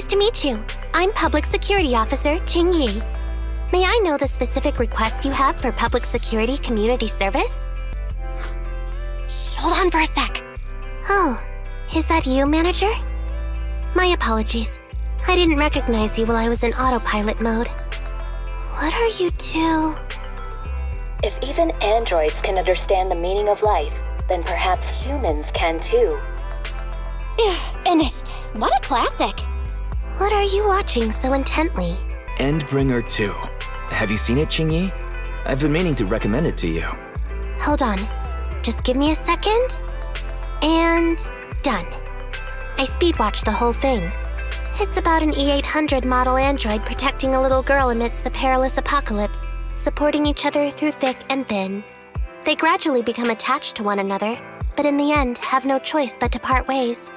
Nice to meet you. I'm Public Security Officer Ching Yi. May I know the specific request you have for Public Security Community Service? Shh, hold on for a sec. Oh, is that you, Manager? My apologies. I didn't recognize you while I was in autopilot mode. What are you two? If even androids can understand the meaning of life, then perhaps humans can too. Finished. What a classic. What are you watching so intently? Endbringer 2. Have you seen it, Qingyi? I've been meaning to recommend it to you. Hold on. Just give me a second. And done. I speedwatched the whole thing. It's about an E800 model android protecting a little girl amidst the perilous apocalypse, supporting each other through thick and thin. They gradually become attached to one another, but in the end have no choice but to part ways.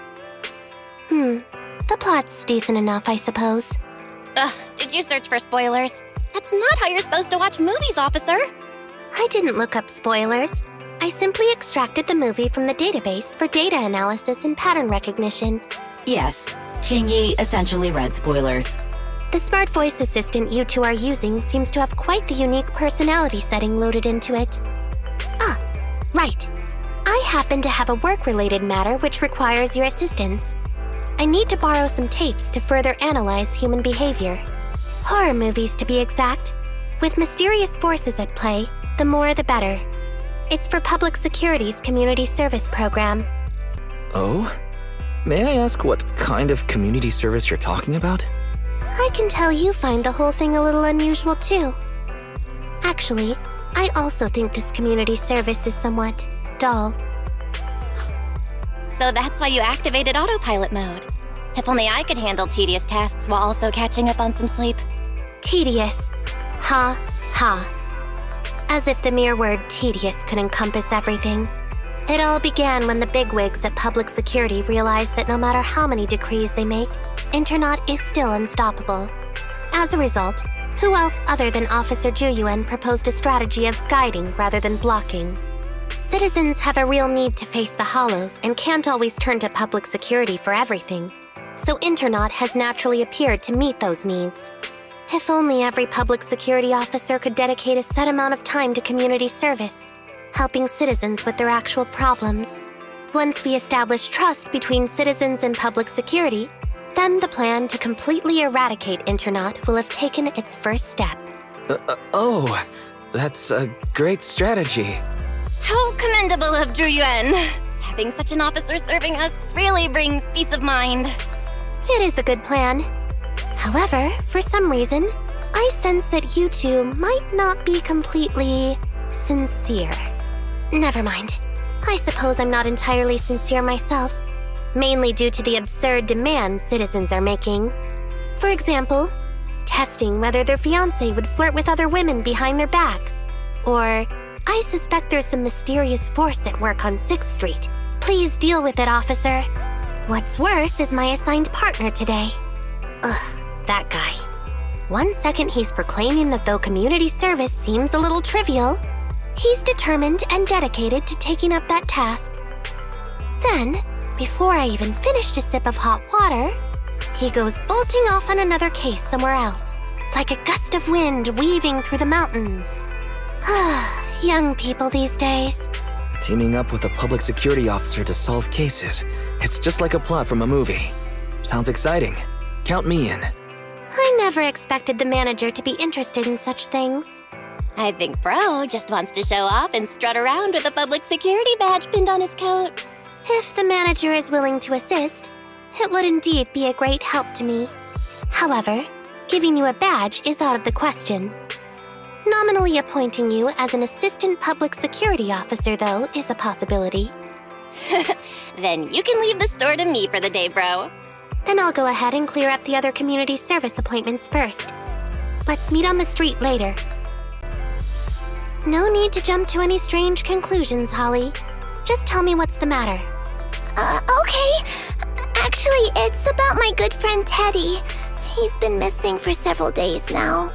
The plot's decent enough, I suppose. Did you search for spoilers? That's not how you're supposed to watch movies, officer. I didn't look up spoilers. I simply extracted the movie from the database for data analysis and pattern recognition. Yes, Qingyi essentially read spoilers. The smart voice assistant you two are using seems to have quite the unique personality setting loaded into it. Ah, right. I happen to have a work-related matter which requires your assistance. I need to borrow some tapes to further analyze human behavior. Horror movies, to be exact. With mysterious forces at play, the more the better. It's for Public Security's Community Service Program. Oh? May I ask what kind of community service you're talking about? I can tell you find the whole thing a little unusual, too. Actually, I also think this community service is somewhat dull. So that's why you activated autopilot mode. If only I could handle tedious tasks while also catching up on some sleep. Tedious. Ha, ha. As if the mere word tedious could encompass everything. It all began when the bigwigs at Public Security realized that no matter how many decrees they make, Internaut is still unstoppable. As a result, who else other than Officer Juyuan proposed a strategy of guiding rather than blocking? Citizens have a real need to face the hollows and can't always turn to Public Security for everything. So Internaut has naturally appeared to meet those needs. If only every Public Security officer could dedicate a set amount of time to community service, helping citizens with their actual problems. Once we establish trust between citizens and Public Security, then the plan to completely eradicate Internaut will have taken its first step. Oh, that's a great strategy. How commendable of Juyuan. Having such an officer serving us really brings peace of mind. It is a good plan. However, for some reason, I sense that you two might not be completely sincere. Never mind. I suppose I'm not entirely sincere myself, mainly due to the absurd demands citizens are making. For example, testing whether their fiancé would flirt with other women behind their back. Or, I suspect there's some mysterious force at work on 6th Street. Please deal with it, officer. What's worse is my assigned partner today. Ugh, that guy. One second he's proclaiming that though community service seems a little trivial, he's determined and dedicated to taking up that task. Then, before I even finished a sip of hot water, he goes bolting off on another case somewhere else, like a gust of wind weaving through the mountains. Young people these days. Teaming up with a public security officer to solve cases. It's just like a plot from a movie. Sounds exciting. Count me in. I never expected the manager to be interested in such things. I think Bro just wants to show off and strut around with a public security badge pinned on his coat. If the manager is willing to assist, it would indeed be a great help to me. However, giving you a badge is out of the question. Nominally appointing you as an assistant public security officer, though, is a possibility. Then you can leave the store to me for the day, Bro. Then I'll go ahead and clear up the other community service appointments first. Let's meet on the street later. No need to jump to any strange conclusions, Holly. Just tell me what's the matter. Okay. Actually, it's about my good friend Teddy. He's been missing for several days now.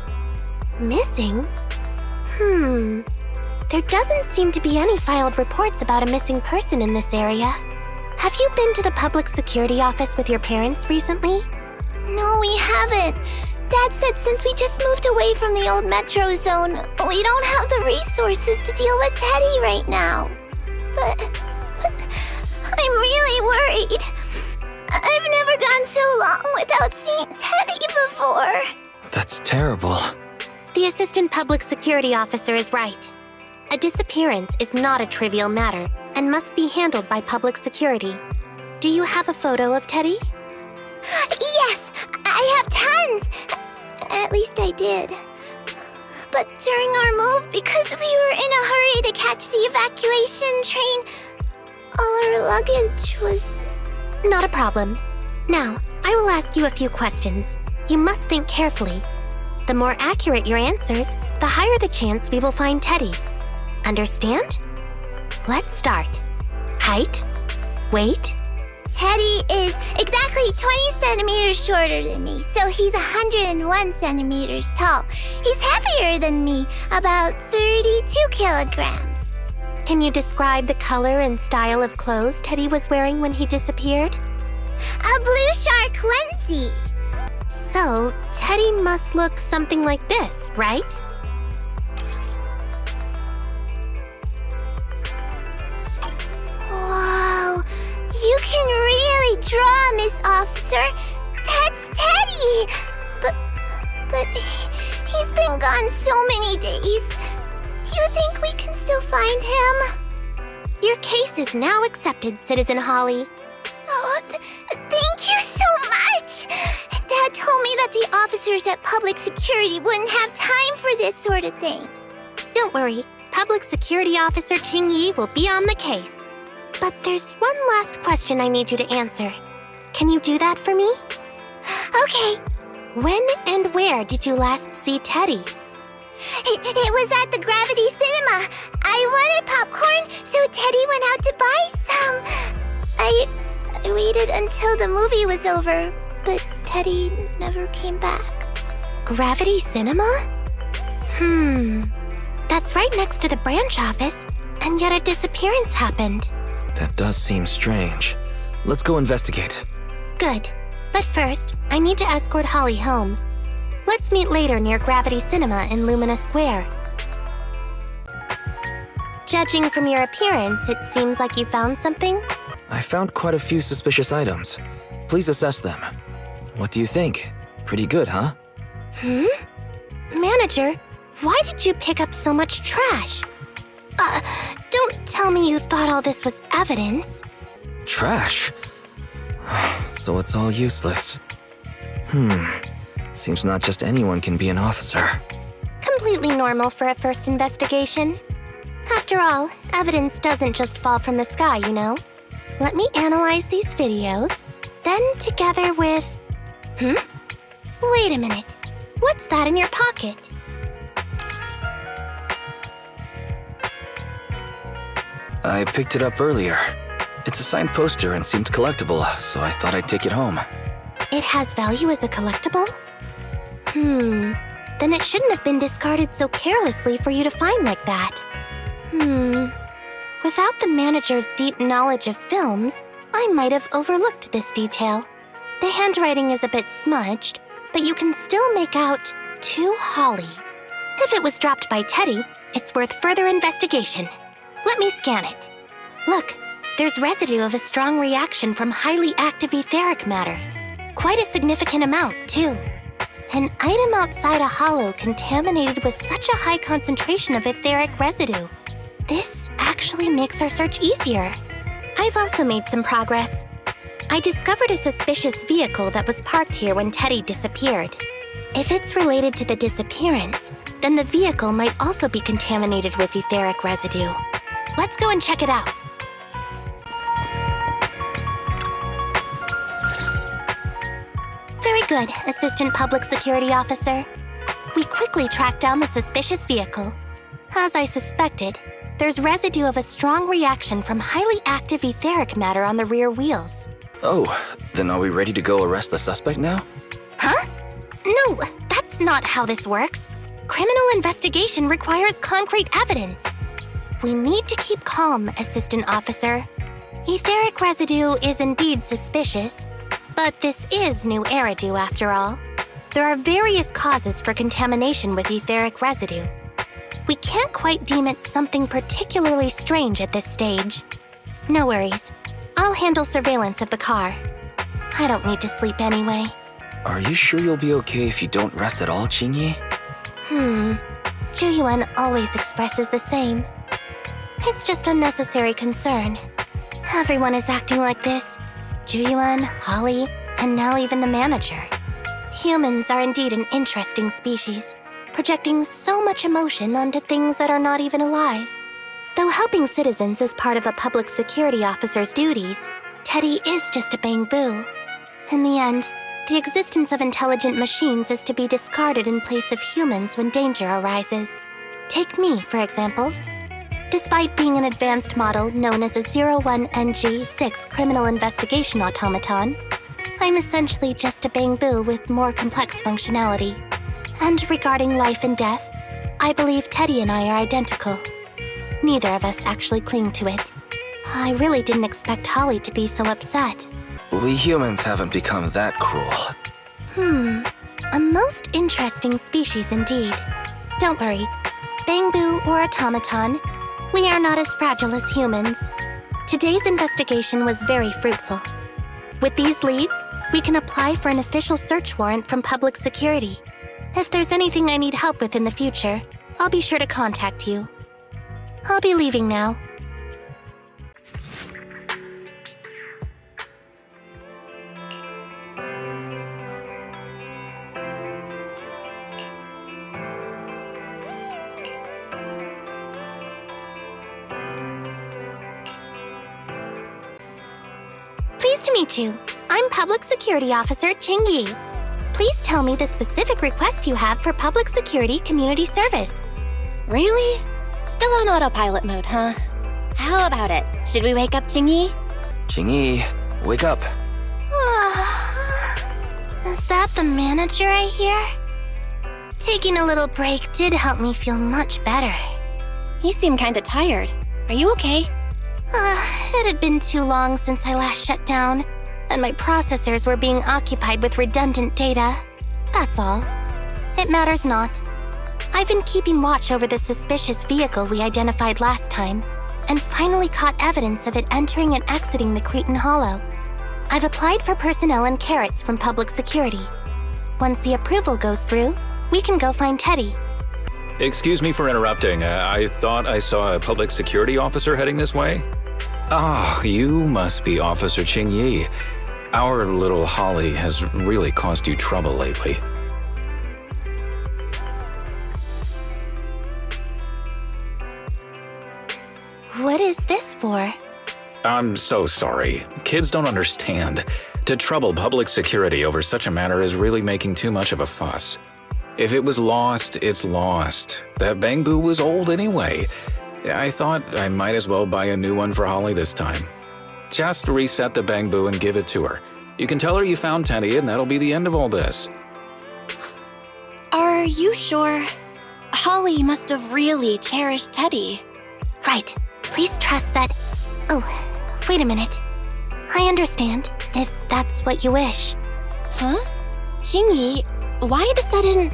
Missing? There doesn't seem to be any filed reports about a missing person in this area. Have you been to the public security office with your parents recently? No, we haven't. Dad said since we just moved away from the old metro zone, we don't have the resources to deal with Teddy right now. But I'm really worried. I've never gone so long without seeing Teddy before. That's terrible. The assistant public security officer is right. A disappearance is not a trivial matter and must be handled by public security. Do you have a photo of Teddy? Yes, I have tons. At least I did. But during our move, because we were in a hurry to catch the evacuation train, all our luggage was... Not a problem. Now, I will ask you a few questions. You must think carefully. The more accurate your answers, the higher the chance we will find Teddy. Understand? Let's start. Height? Weight? Teddy is exactly 20 centimeters shorter than me, so he's 101 centimeters tall. He's heavier than me, about 32 kilograms. Can you describe the color and style of clothes Teddy was wearing when he disappeared? A blue shark onesie. So, Teddy must look something like this, right? Whoa, you can really draw, Miss Officer. That's Teddy. But he's been gone so many days. Do you think we can still find him? Your case is now accepted, Citizen Holly. Oh, thank you so much. Dad told me that the officers at Public Security wouldn't have time for this sort of thing. Don't worry, Public Security Officer Ching Yi will be on the case. But there's one last question I need you to answer. Can you do that for me? Okay. When and where did you last see Teddy? It was at the Gravity Cinema. I wanted popcorn, so Teddy went out to buy some. I waited until the movie was over, but Teddy never came back. Gravity Cinema? That's right next to the branch office, and yet a disappearance happened. That does seem strange. Let's go investigate. Good. But first, I need to escort Holly home. Let's meet later near Gravity Cinema in Lumina Square. Judging from your appearance, it seems like you found something? I found quite a few suspicious items. Please assess them. What do you think? Pretty good, huh? Manager, why did you pick up so much trash? Don't tell me you thought all this was evidence. Trash? So it's all useless. Seems not just anyone can be an officer. Completely normal for a first investigation. After all, evidence doesn't just fall from the sky, you know. Let me analyze these videos, then together with... Wait a minute. What's that in your pocket? I picked it up earlier. It's a signed poster and seemed collectible, so I thought I'd take it home. It has value as a collectible? Then it shouldn't have been discarded so carelessly for you to find like that. Without the manager's deep knowledge of films, I might have overlooked this detail. The handwriting is a bit smudged, but you can still make out "To Holly." If it was dropped by Teddy, it's worth further investigation. Let me scan it. Look, there's residue of a strong reaction from highly active etheric matter. Quite a significant amount, too. An item outside a hollow contaminated with such a high concentration of etheric residue. This actually makes our search easier. I've also made some progress. I discovered a suspicious vehicle that was parked here when Teddy disappeared. If it's related to the disappearance, then the vehicle might also be contaminated with etheric residue. Let's go and check it out. Very good, Assistant Public Security Officer. We quickly tracked down the suspicious vehicle. As I suspected, there's residue of a strong reaction from highly active etheric matter on the rear wheels. Oh, then are we ready to go arrest the suspect now? Huh? No, that's not how this works. Criminal investigation requires concrete evidence. We need to keep calm, Assistant Officer. Etheric residue is indeed suspicious, But this is New Eridu after all. There are various causes for contamination with etheric residue. We can't quite deem it something particularly strange at this stage. No worries. I'll handle surveillance of the car. I don't need to sleep anyway. Are you sure you'll be okay if you don't rest at all, Qingyi? Zhu always expresses the same. It's just unnecessary concern. Everyone is acting like this. Zhu, Holly, and now even the manager. Humans are indeed an interesting species, projecting so much emotion onto things that are not even alive. Though helping citizens is part of a public security officer's duties, Teddy is just a bang-boo. In the end, the existence of intelligent machines is to be discarded in place of humans when danger arises. Take me, for example. Despite being an advanced model known as a 01NG6 criminal investigation automaton, I'm essentially just a bang-boo with more complex functionality. And regarding life and death, I believe Teddy and I are identical. Neither of us actually cling to it. I really didn't expect Holly to be so upset. We humans haven't become that cruel. A most interesting species indeed. Don't worry, bang-boo or automaton, we are not as fragile as humans. Today's investigation was very fruitful. With these leads, we can apply for an official search warrant from public security. If there's anything I need help with in the future, I'll be sure to contact you. I'll be leaving now. Pleased to meet you. I'm Public Security Officer Qingyi. Please tell me the specific request you have for public security community service. Really? Still on autopilot mode, huh? How about it? Should we wake up Qingyi? Qingyi, wake up. Is that the manager I hear? Taking a little break did help me feel much better. You seem kinda tired. Are you okay? It had been too long since I last shut down, and my processors were being occupied with redundant data. That's all. It matters not. I've been keeping watch over the suspicious vehicle we identified last time, and finally caught evidence of it entering and exiting the Cretan Hollow. I've applied for personnel and carrots from public security. Once the approval goes through, we can go find Teddy. Excuse me for interrupting. I thought I saw a public security officer heading this way. Ah, you must be Officer Qingyi. Our little Holly has really caused you trouble lately. What is this for? I'm so sorry. Kids don't understand. To trouble public security over such a matter is really making too much of a fuss. If it was lost, it's lost. That bang-boo was old anyway. I thought I might as well buy a new one for Holly this time. Just reset the bang-boo and give it to her. You can tell her you found Teddy and that'll be the end of all this. Are you sure? Holly must have really cherished Teddy. Right. Please trust that... Oh, wait a minute. I understand, if that's what you wish. Huh? Qingyi, why the sudden...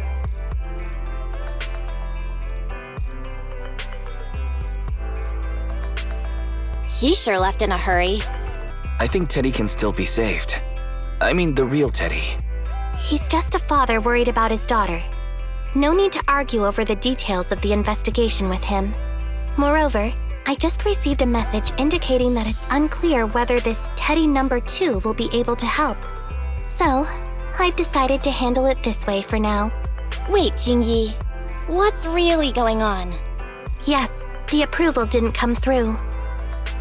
He sure left in a hurry. I think Teddy can still be saved. I mean, the real Teddy. He's just a father worried about his daughter. No need to argue over the details of the investigation with him. Moreover, I just received a message indicating that it's unclear whether this Teddy number 2 will be able to help. So, I've decided to handle it this way for now. Wait, Qingyi. What's really going on? Yes, the approval didn't come through.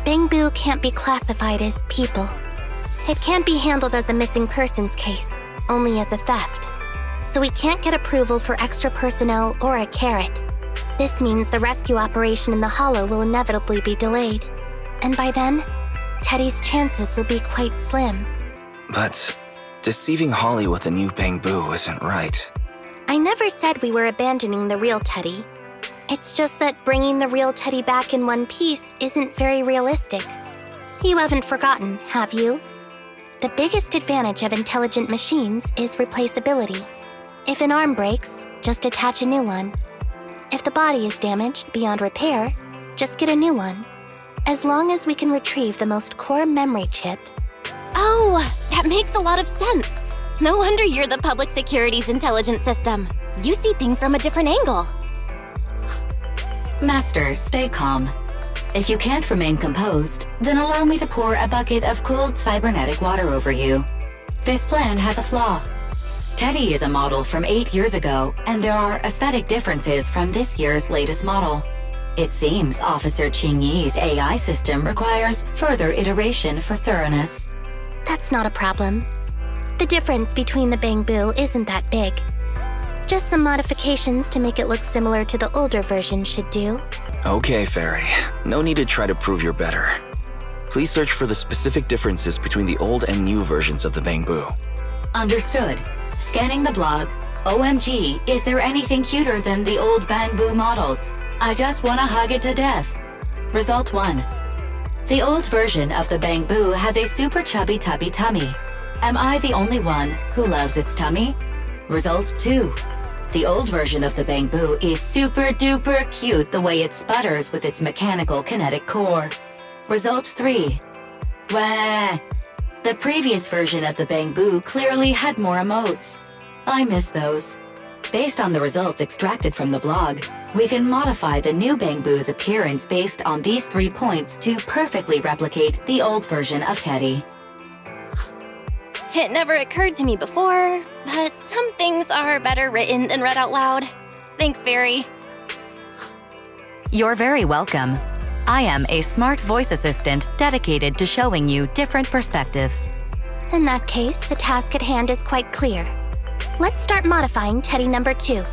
Bang-boo can't be classified as people. It can't be handled as a missing persons case, only as a theft. So we can't get approval for extra personnel or a carrot. This means the rescue operation in the Hollow will inevitably be delayed. And by then, Teddy's chances will be quite slim. But deceiving Holly with a new bang-boo isn't right. I never said we were abandoning the real Teddy. It's just that bringing the real Teddy back in one piece isn't very realistic. You haven't forgotten, have you? The biggest advantage of intelligent machines is replaceability. If an arm breaks, just attach a new one. If the body is damaged beyond repair, just get a new one. As long as we can retrieve the most core memory chip. Oh, that makes a lot of sense. No wonder you're the public security's intelligent system. You see things from a different angle. Master, stay calm. If you can't remain composed, then allow me to pour a bucket of cooled cybernetic water over you. This plan has a flaw. Teddy is a model from 8 years ago, and there are aesthetic differences from this year's latest model. It seems Officer Qingyi's AI system requires further iteration for thoroughness. That's not a problem. The difference between the Bangbu isn't that big. Just some modifications to make it look similar to the older version should do. Okay, Fairy. No need to try to prove you're better. Please search for the specific differences between the old and new versions of the Bangbu. Understood. Scanning the blog. OMG, is there anything cuter than the old Bangbu models? I just wanna hug it to death. Result 1. The old version of the Bangbu has a super chubby tubby tummy. Am I the only one who loves its tummy? Result 2. The old version of the Bangbu is super duper cute the way it sputters with its mechanical kinetic core. Result 3. Wah! The previous version of the Bangbu clearly had more emotes. I miss those. Based on the results extracted from the blog, we can modify the new Bangbu's appearance based on these 3 points to perfectly replicate the old version of Teddy. It never occurred to me before, but some things are better written than read out loud. Thanks, Barry. You're very welcome. I am a smart voice assistant dedicated to showing you different perspectives. In that case, the task at hand is quite clear. Let's start modifying Teddy number 2.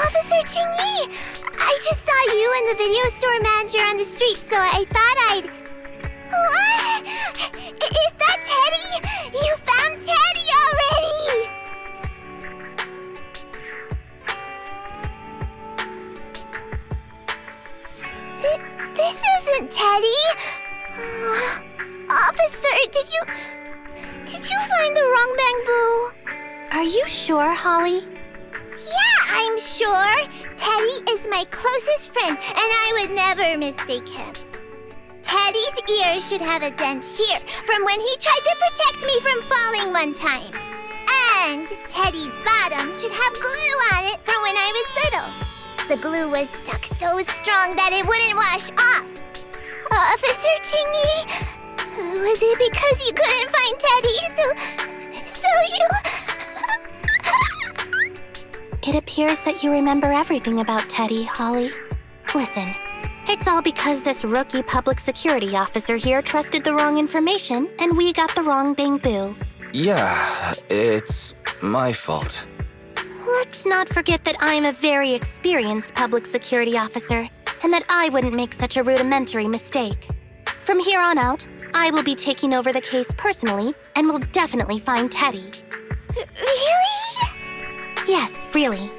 Officer Qingyi! I just saw you and the video store manager on the street, so I thought I'd... What? Is that Teddy? You found Teddy already! This isn't Teddy! Officer, did you find the wrong Bangbu? Are you sure, Holly? Yeah, I'm sure. Teddy is my closest friend, and I would never mistake him. Teddy's ear should have a dent here from when he tried to protect me from falling one time. And Teddy's bottom should have glue on it from when I was little. The glue was stuck so strong that it wouldn't wash off. Officer Qingyi, was it because you couldn't find Teddy, so you... It appears that you remember everything about Teddy, Holly. Listen, it's all because this rookie public security officer here trusted the wrong information and we got the wrong Bangbu. Yeah, it's my fault. Let's not forget that I'm a very experienced public security officer and that I wouldn't make such a rudimentary mistake. From here on out, I will be taking over the case personally and will definitely find Teddy. Really? Yes, really.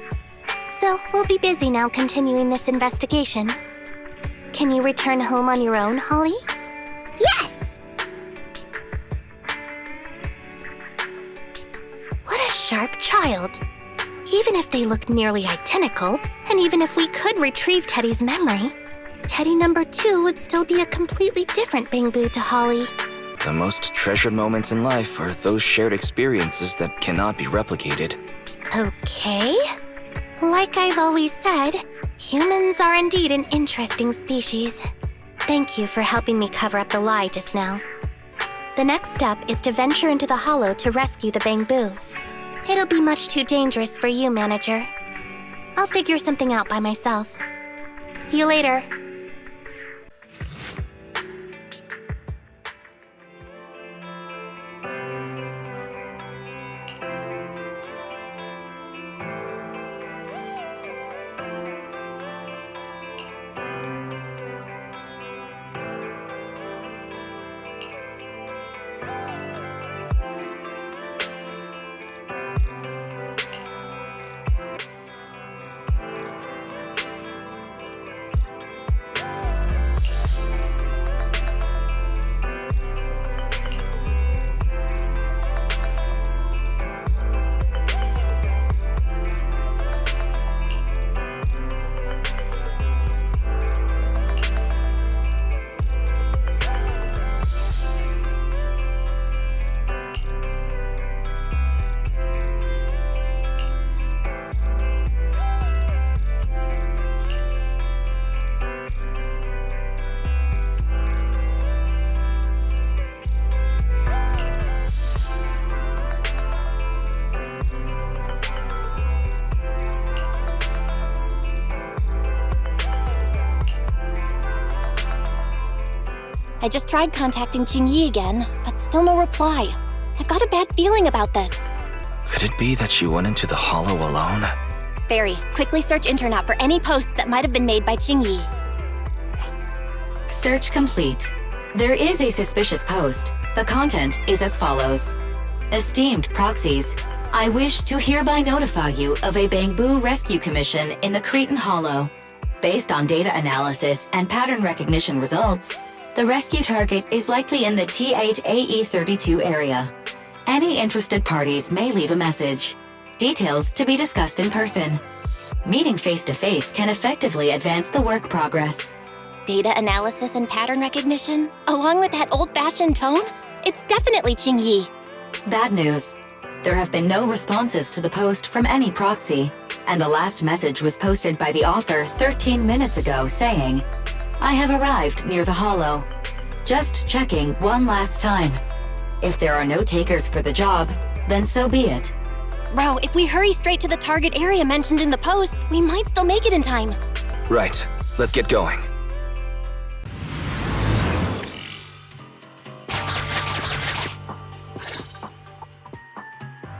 So, we'll be busy now continuing this investigation. Can you return home on your own, Holly? Yes! What a sharp child. Even if they look nearly identical, and even if we could retrieve Teddy's memory, Teddy number 2 would still be a completely different Bangbu to Holly. The most treasured moments in life are those shared experiences that cannot be replicated. Okay. Like I've always said, humans are indeed an interesting species. Thank you for helping me cover up the lie just now. The next step is to venture into the hollow to rescue the Bangbu. It'll be much too dangerous for you, Manager. I'll figure something out by myself. See you later. I just tried contacting Qingyi again, but still no reply. I've got a bad feeling about this. Could it be that she went into the hollow alone? Barry, quickly search internet for any posts that might have been made by Qingyi. Search complete. There is a suspicious post. The content is as follows. Esteemed proxies, I wish to hereby notify you of a Bangbu rescue commission in the Cretan Hollow. Based on data analysis and pattern recognition results, the rescue target is likely in the T8AE32 area. Any interested parties may leave a message. Details to be discussed in person. Meeting face-to-face can effectively advance the work progress. Data analysis and pattern recognition, along with that old-fashioned tone? It's definitely Qingyi. Bad news. There have been no responses to the post from any proxy, and the last message was posted by the author 13 minutes ago saying, I have arrived near the hollow. Just checking one last time. If there are no takers for the job, then so be it. Bro, if we hurry straight to the target area mentioned in the post, we might still make it in time. Right. Let's get going.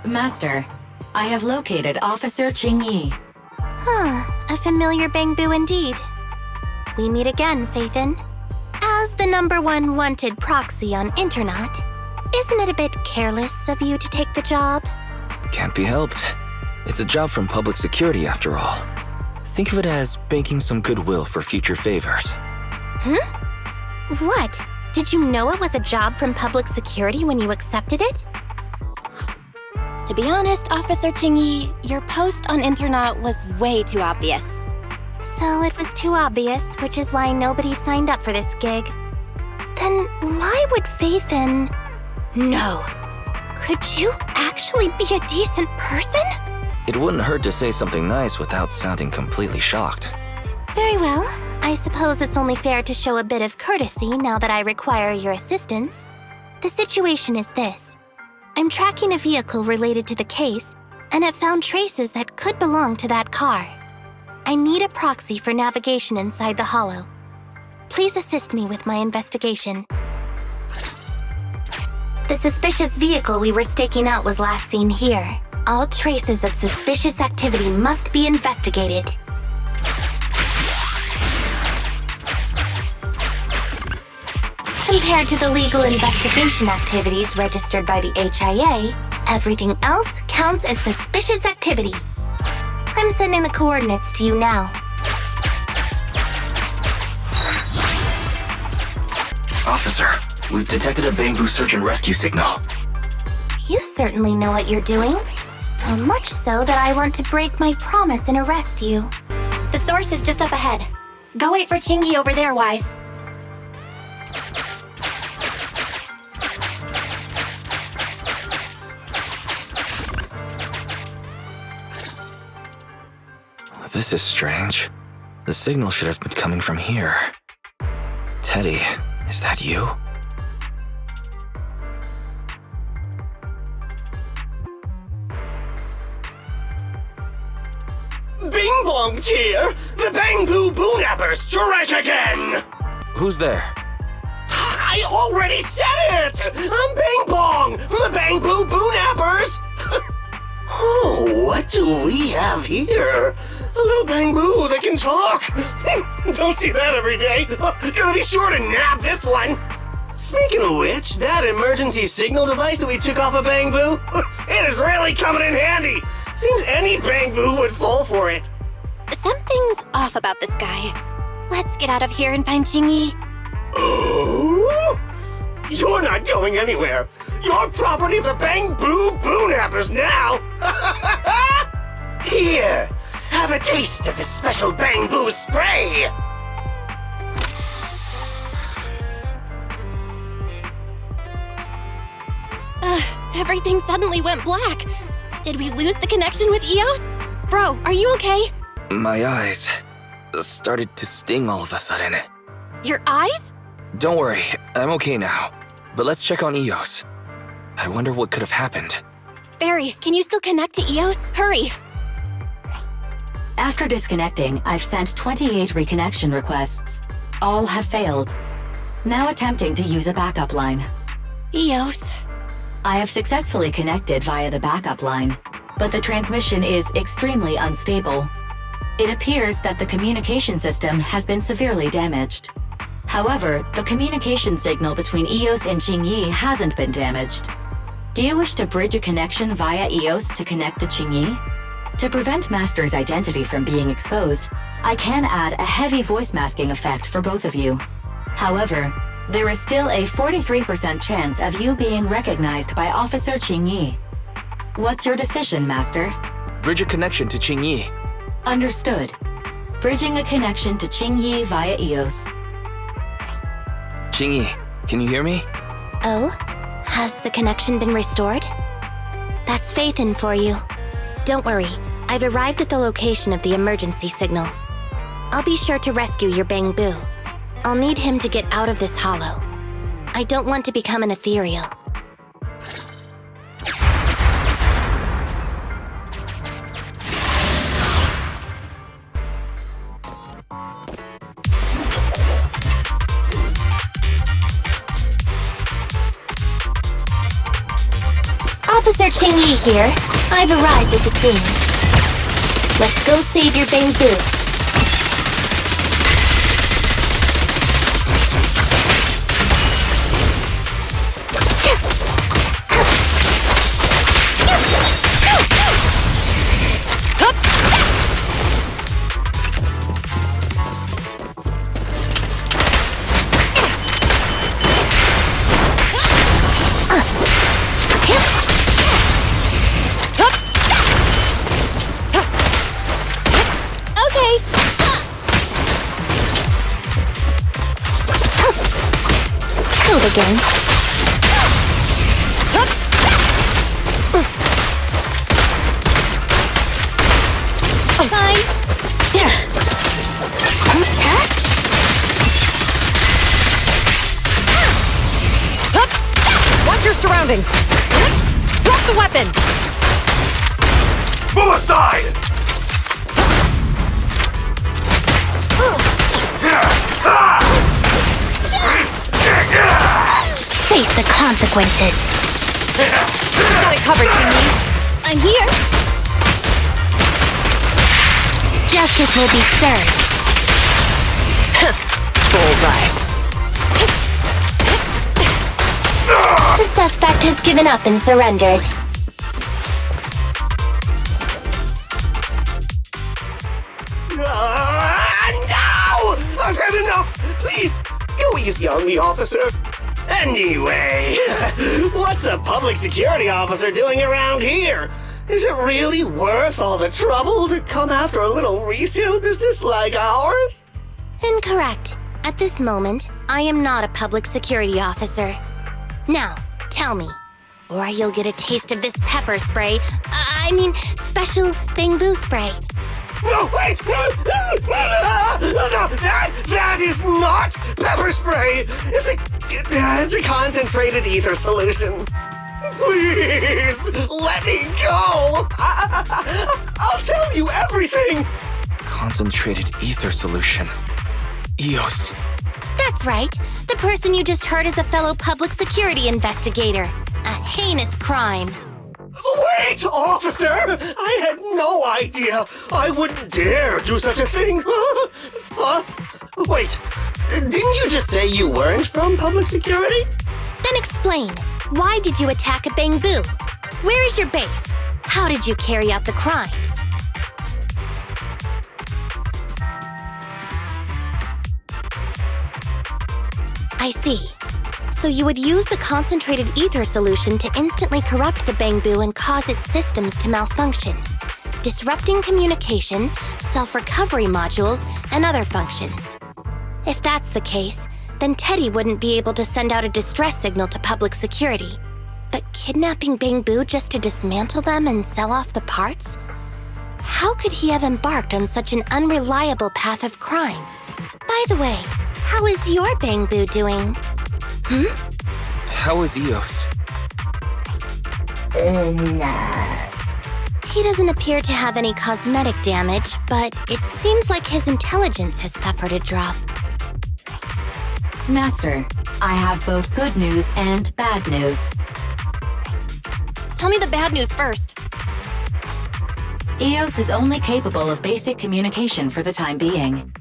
Master, I have located Officer Qingyi. A familiar Bangbu indeed. We meet again, Faithin. As the #1 wanted proxy on internet, isn't it a bit careless of you to take the job? Can't be helped. It's a job from public security after all. Think of it as banking some goodwill for future favors. What? Did you know it was a job from public security when you accepted it? To be honest, Officer Qingyi, your post on internet was way too obvious. So it was too obvious, which is why nobody signed up for this gig. Then why would Faithin... No. Could you actually be a decent person? It wouldn't hurt to say something nice without sounding completely shocked. Very well. I suppose it's only fair to show a bit of courtesy now that I require your assistance. The situation is this. I'm tracking a vehicle related to the case, and it found traces that could belong to that car. I need a proxy for navigation inside the hollow. Please assist me with my investigation. The suspicious vehicle we were staking out was last seen here. All traces of suspicious activity must be investigated. Compared to the legal investigation activities registered by the HIA, everything else counts as suspicious activity. I'm sending the coordinates to you now. Officer, we've detected a Bangbu search and rescue signal. You certainly know what you're doing. So much so that I want to break my promise and arrest you. The source is just up ahead. Go wait for Qingyi over there, Wise. This is strange. The signal should have been coming from here. Teddy, is that you? Bing Bong's here! The Bang-Boo Boo-Nappers strike again! Who's there? I already said it! I'm Bing Bong from the Bang-Boo Boo-Nappers! Oh, what do we have here? A little Bang-Boo that can talk! Don't see that every day! Gonna be sure to nab this one! Speaking of which, that emergency signal device that we took off of Bang-Boo, it is really coming in handy! Seems any Bang-Boo would fall for it. Something's off about this guy. Let's get out of here and find Qingyi. Oh? You're not going anywhere. You're property of the Bang-Boo Boo-Nappers now. Here, have a taste of this special Bang-Boo spray. Everything suddenly went black. Did we lose the connection with Eos? Bro, are you okay? My eyes started to sting all of a sudden. Your eyes? Don't worry, I'm okay now. But let's check on Eos. I wonder what could have happened. Barry, can you still connect to Eos? Hurry! After disconnecting, I've sent 28 reconnection requests. All have failed. Now attempting to use a backup line. Eos. I have successfully connected via the backup line, but the transmission is extremely unstable. It appears that the communication system has been severely damaged. However, the communication signal between Eos and Qingyi hasn't been damaged. Do you wish to bridge a connection via Eos to connect to Qingyi? To prevent Master's identity from being exposed, I can add a heavy voice masking effect for both of you. However, there is still a 43% chance of you being recognized by Officer Qingyi. What's your decision, Master? Bridge a connection to Qingyi. Understood. Bridging a connection to Qingyi via Eos. Qingyi, can you hear me? Oh? Has the connection been restored? That's Faithin for you. Don't worry, I've arrived at the location of the emergency signal. I'll be sure to rescue your Bang-Boo. I'll need him to get out of this hollow. I don't want to become an ethereal. Officer Qingyi here. I've arrived at the scene. Let's go save your Bang-Boo. Again. Nice. Watch your surroundings. Drop the weapon. Move aside. Face the consequences. Got it covered, Qingyi. I'm here. Justice will be served. Bullseye. The suspect has given up and surrendered. No! I've had enough! Please, go easy on me, officer. Anyway, what's a public security officer doing around here? Is it really worth all the trouble to come after a little resale business like ours? Incorrect. At this moment, I am not a public security officer. Now, tell me, or you'll get a taste of this pepper spray. Special Bang-Boo spray. No, wait! No, that is not pepper spray! It's a concentrated ether solution. Please, let me go! I'll tell you everything! Concentrated ether solution. EOS. That's right. The person you just heard is a fellow public security investigator. A heinous crime. Wait, officer! I had no idea! I wouldn't dare do such a thing! Huh? Wait, didn't you just say you weren't from public security? Then explain. Why did you attack a Bangbu? Where is your base? How did you carry out the crimes? I see. So you would use the concentrated ether solution to instantly corrupt the Bangbu and cause its systems to malfunction, disrupting communication, self-recovery modules, and other functions. If that's the case, then Teddy wouldn't be able to send out a distress signal to public security. But kidnapping Bangbu just to dismantle them and sell off the parts? How could he have embarked on such an unreliable path of crime? By the way, how is your Bangbu doing? How is EOS? He doesn't appear to have any cosmetic damage, but it seems like his intelligence has suffered a drop. Master, I have both good news and bad news. Tell me the bad news first. EOS is only capable of basic communication for the time being.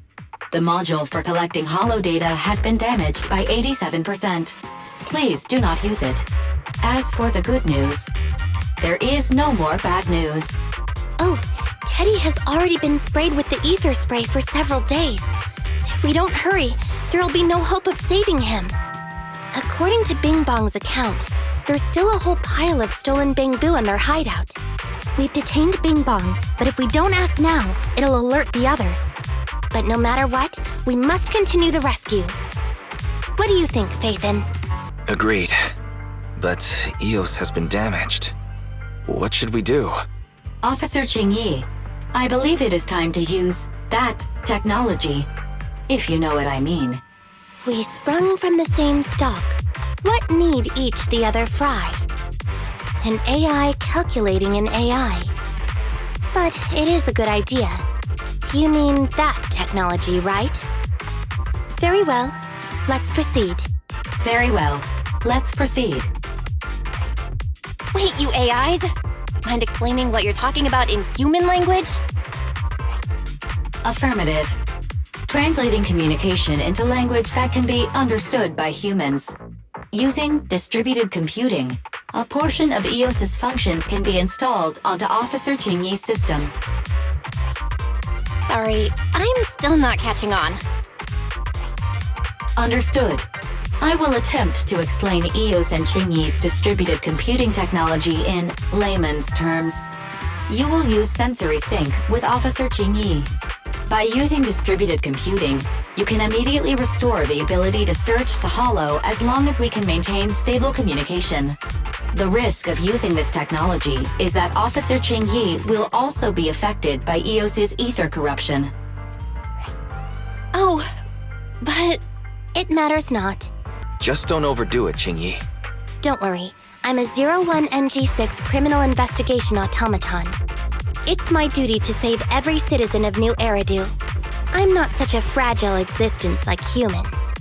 The module for collecting holo data has been damaged by 87%. Please do not use it. As for the good news, there is no more bad news. Oh, Teddy has already been sprayed with the ether spray for several days. If we don't hurry, there'll be no hope of saving him. According to Bing Bong's account, there's still a whole pile of stolen Bangbu in their hideout. We've detained Bing Bong, but if we don't act now, it'll alert the others. But no matter what, we must continue the rescue. What do you think, Faithin? Agreed. But EOS has been damaged. What should we do? Officer Qingyi, I believe it is time to use that technology, if you know what I mean. We sprung from the same stock. What need each the other fry? An AI calculating an AI. But it is a good idea. You mean that technology, right? Very well. Let's proceed. Very well. Let's proceed. Wait, you AIs? Mind explaining what you're talking about in human language? Affirmative. Translating communication into language that can be understood by humans. Using distributed computing, a portion of EOS's functions can be installed onto Officer Qingyi's system. Sorry, I'm still not catching on. Understood. I will attempt to explain EOS and Qingyi's distributed computing technology in layman's terms. You will use sensory sync with Officer Qingyi. By using distributed computing, you can immediately restore the ability to search the holo as long as we can maintain stable communication. The risk of using this technology is that Officer Qingyi will also be affected by EOS's ether corruption. Oh, but... It matters not. Just don't overdo it, Qingyi. Don't worry. I'm a 01NG6 criminal investigation automaton. It's my duty to save every citizen of New Eridu. I'm not such a fragile existence like humans.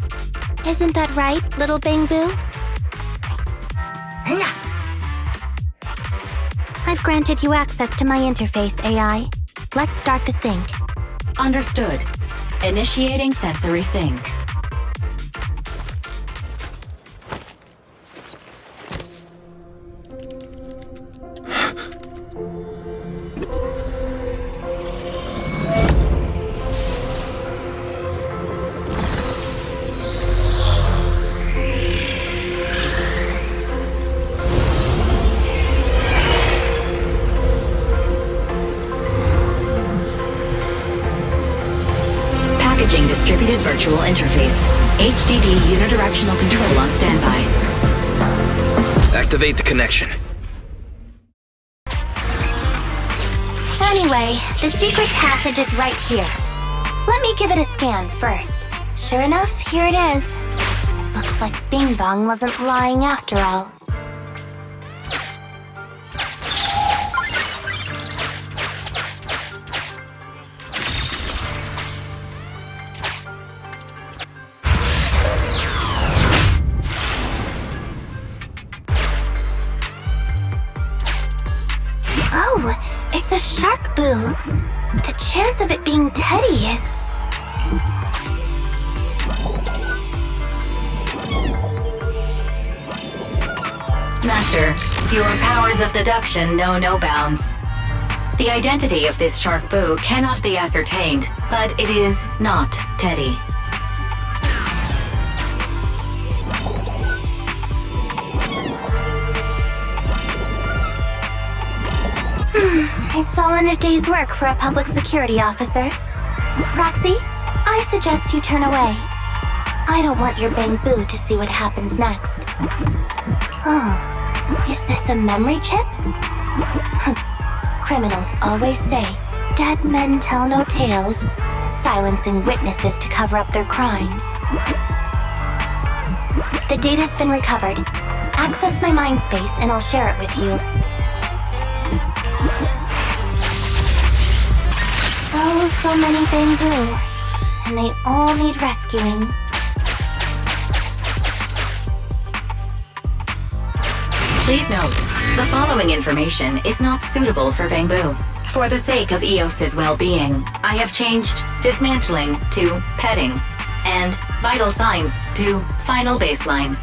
Isn't that right, little Bangbu? I've granted you access to my interface, AI. Let's start the sync. Understood. Initiating sensory sync. Distributed virtual interface. HDD unidirectional control on standby. Activate the connection. Anyway, the secret passage is right here. Let me give it a scan first. Sure enough, here it is. Looks like Bing Bong wasn't lying after all. Oh, it's a shark boo. The chance of it being Teddy is... Master, your powers of deduction know no bounds. The identity of this shark boo cannot be ascertained, but it is not Teddy. It's all in a day's work for a public security officer. Roxy, I suggest you turn away. I don't want your Bang Boo to see what happens next. Oh, is this a memory chip? Criminals always say, dead men tell no tales, silencing witnesses to cover up their crimes. The data's been recovered. Access my mind space and I'll share it with you. So many Bang Boo, and they all need rescuing. Please note, the following information is not suitable for Bang Boo. For the sake of EOS's well-being, I have changed dismantling to petting, and vital signs to final baseline.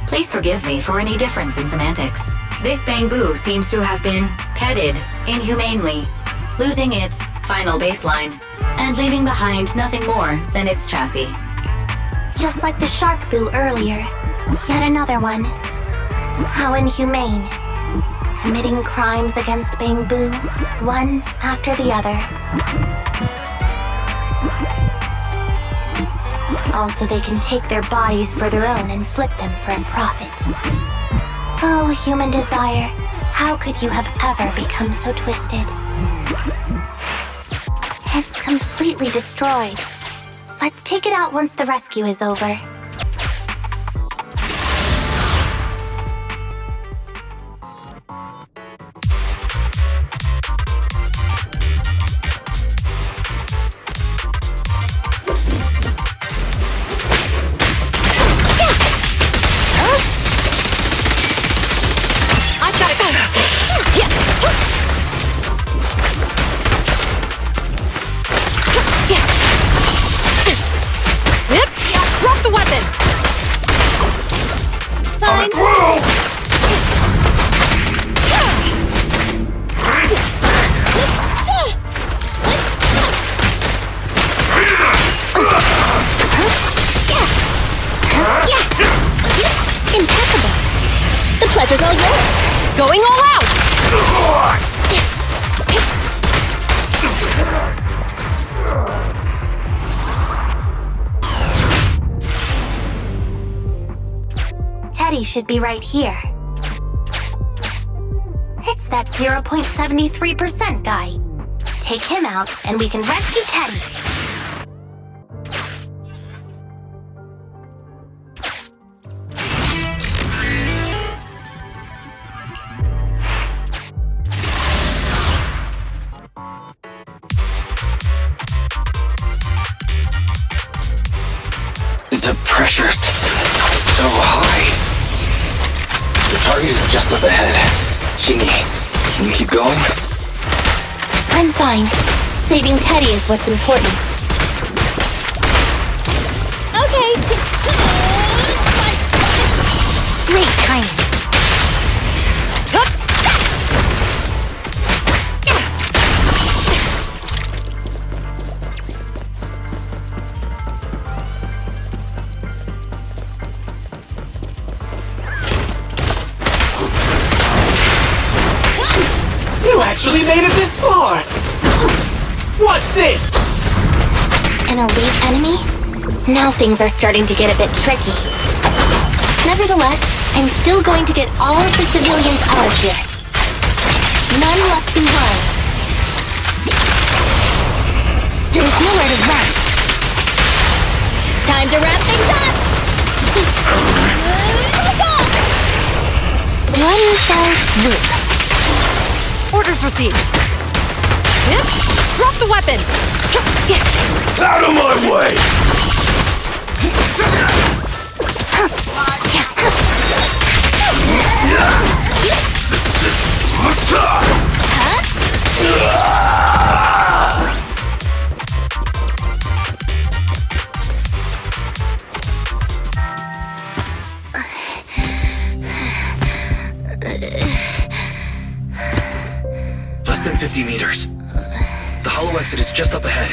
Please forgive me for any difference in semantics. This Bang Boo seems to have been petted inhumanely, losing its final baseline, and leaving behind nothing more than its chassis. Just like the shark boo earlier. Yet another one. How inhumane. Committing crimes against Bang Boo, one after the other. Also, they can take their bodies for their own and flip them for a profit. Oh, human desire, how could you have ever become so twisted? It's completely destroyed. Let's take it out once the rescue is over. I've got it. Yeah. Drop the weapon! Fine. Impeccable. The pleasure's all yours. Going all out! Teddy should be right here. It's that 0.73% guy. Take him out, and we can rescue Teddy. The pressure's so high. The target is just up ahead. Shingy, can you keep going? I'm fine. Saving Teddy is what's important. Okay. Great timing. You actually made it this far! Watch this! An elite enemy? Now things are starting to get a bit tricky. Nevertheless, I'm still going to get all of the civilians out of here. None left behind. There's nowhere to run. Time to wrap things up! One fell swoop. Orders received. Yep. Drop the weapon! Out of my way! Less than 50 meters. The hollow exit is just up ahead.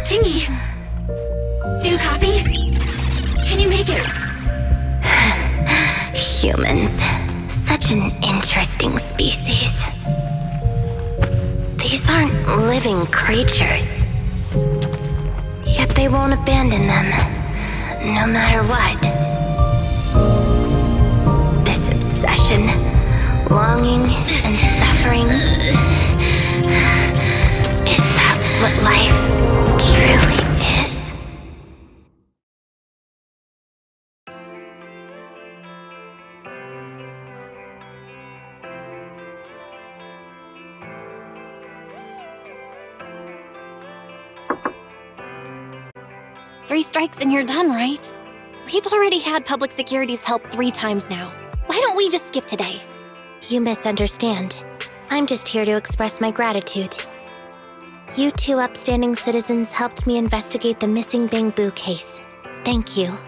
Jingy! Do you copy? Can you make it? Humans. Such an interesting species. These aren't living creatures. Yet they won't abandon them, no matter what. This obsession, longing, and suffering. Is that what life truly is? Three strikes and you're done, right? We've already had public security's help 3 times now. Why don't we just skip today? You misunderstand. I'm just here to express my gratitude. You 2 upstanding citizens helped me investigate the missing Bangbu case. Thank you.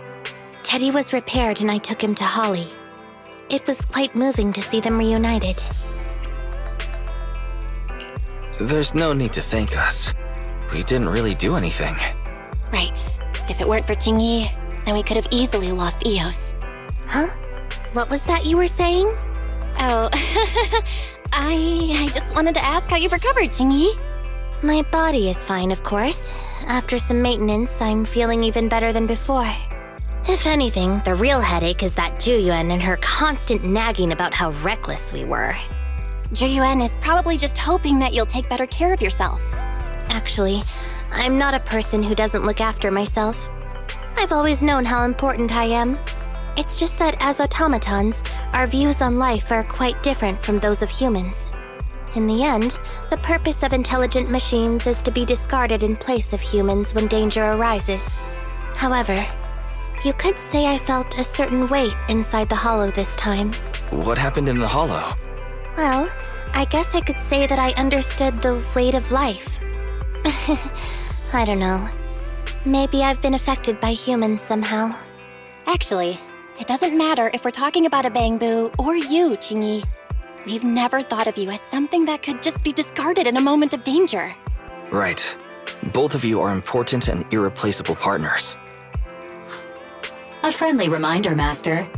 Teddy was repaired and I took him to Holly. It was quite moving to see them reunited. There's no need to thank us. We didn't really do anything. Right. If it weren't for Jingy, then we could have easily lost Eos. Huh? What was that you were saying? Oh, I just wanted to ask how you've recovered, Jingy. My body is fine, of course. After some maintenance, I'm feeling even better than before. If anything, the real headache is that Juyuan and her constant nagging about how reckless we were. Juyuan is probably just hoping that you'll take better care of yourself. Actually, I'm not a person who doesn't look after myself. I've always known how important I am. It's just that as automatons, our views on life are quite different from those of humans. In the end, the purpose of intelligent machines is to be discarded in place of humans when danger arises. However, you could say I felt a certain weight inside the hollow this time. What happened in the hollow? Well, I guess I could say that I understood the weight of life. I don't know. Maybe I've been affected by humans somehow. Actually, it doesn't matter if we're talking about a Bangbu or you, Jingy. We've never thought of you as something that could just be discarded in a moment of danger. Right. Both of you are important and irreplaceable partners. A friendly reminder, Master.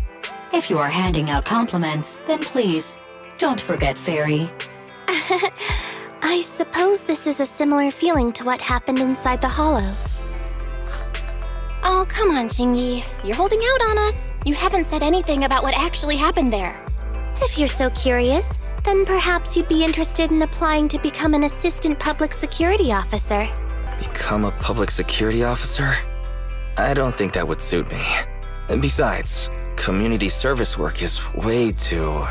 If you are handing out compliments, then please, don't forget Fairy. I suppose this is a similar feeling to what happened inside the hollow. Oh, come on, Jingy. You're holding out on us. You haven't said anything about what actually happened there. If you're so curious, then perhaps you'd be interested in applying to become an assistant public security officer. Become a public security officer? I don't think that would suit me. And besides, community service work is way too...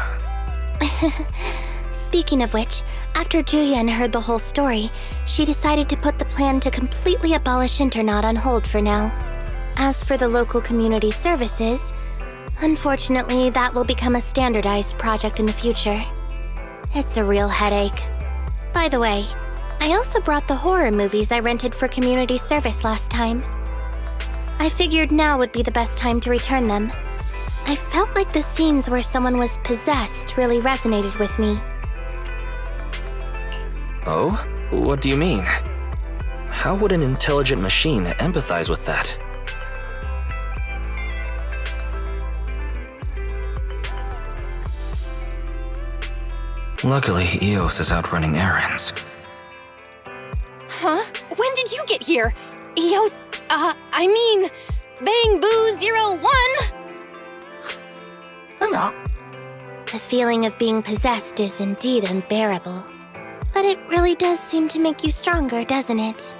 Speaking of which, after Julian heard the whole story, she decided to put the plan to completely abolish Internaut on hold for now. As for the local community services, unfortunately, that will become a standardized project in the future. It's a real headache. By the way, I also brought the horror movies I rented for community service last time. I figured now would be the best time to return them. I felt like the scenes where someone was possessed really resonated with me. Oh? What do you mean? How would an intelligent machine empathize with that? Luckily, Eos is out running errands. Huh? When did you get here? Eos, I mean, Bangbu 01? The feeling of being possessed is indeed unbearable. But it really does seem to make you stronger, doesn't it?